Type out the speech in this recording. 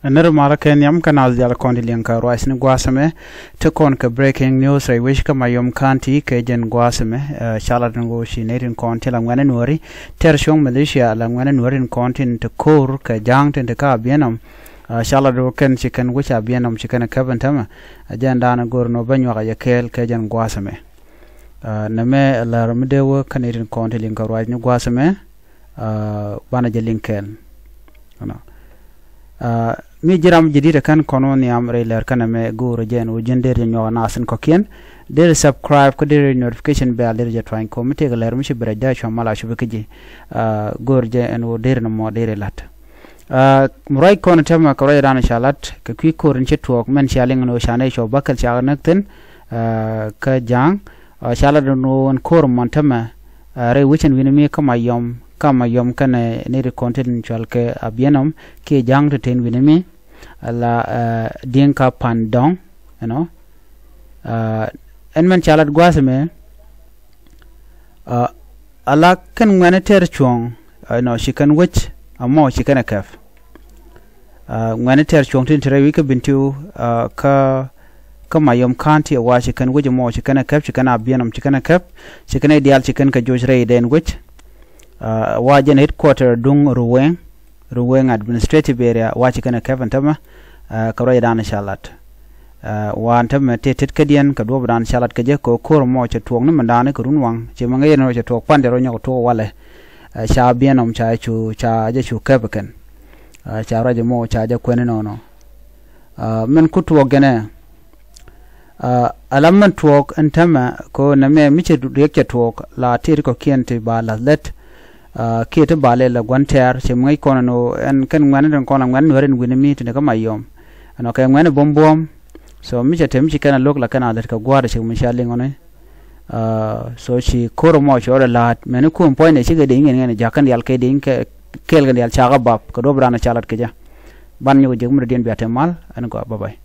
Nirmala Kenyam kanal dial kondilianka roisni guasame te kon ka breaking news rai wish ka mayom kanti ke jen guasame shalat ngo shi nerin konti la ngane nuari tershong Malaysia la ngane nuari kontin te kor ka jang ten te ka bienam shalat ro ken chicken which a bienam chicken kaban tama ajanda na gor no banyo ga yakel ke jen guasame name la ramdewo kanerin konti linka roisni guasame bana jelinken mi jiram jidida kan kono ni amre ler kana me guru jen u jender nyo nasen ko kien der subscribe ko der notification bell der je twain ko mite ga ler mi shibra da cho mala shubi kiji gor je en o der no mo der lat murai kono tema ko ran shalat ka ki korin che tok men shaling no shane sho bakal cha nakten ka jang shalat no on kor mon tema re wichen winimi kama yom kana ne content chal ke abienam ke jang to ten winimi la dinka pandong en man chalat gwasme ala kan ngane ter chong shikan wich amo shikan kaf ngane ter chong tin tre wika bintu ka mayom kanti wa shikan wich mo shikan kaf shikan abienam shikan kaf shikan ideal shikan ka jojre den wich wajen headquarter dung ruweng administrative area wachi kana Kevin tama kawra dan shalat wan tama tetet kadian ka do dan shalat ka je ko kor mo che tuong ni mandane ko runwang che mangay no che tok pande ro nyako to wale sha bienom cha chu cha je chu kabaken cha raje mo cha je kwene no men kutu gene alamman tuok antama ko na me miche yake tuok la tir ko kiente ba la let kete bale la gwanter che ngai kono no en kan ngane den kono ngane waren winimi tene kama yom ano kay ngane bombom so mi chatem chi kana lok la kana der ka gwara che mi shaling one so chi koro mo chora lat menu ko point ne chi ga de ngene jakan yal ke de ke kel ga yal chaga bab ko do brana chalat ke ja ban nyu je mu den biatemal an ko bye bye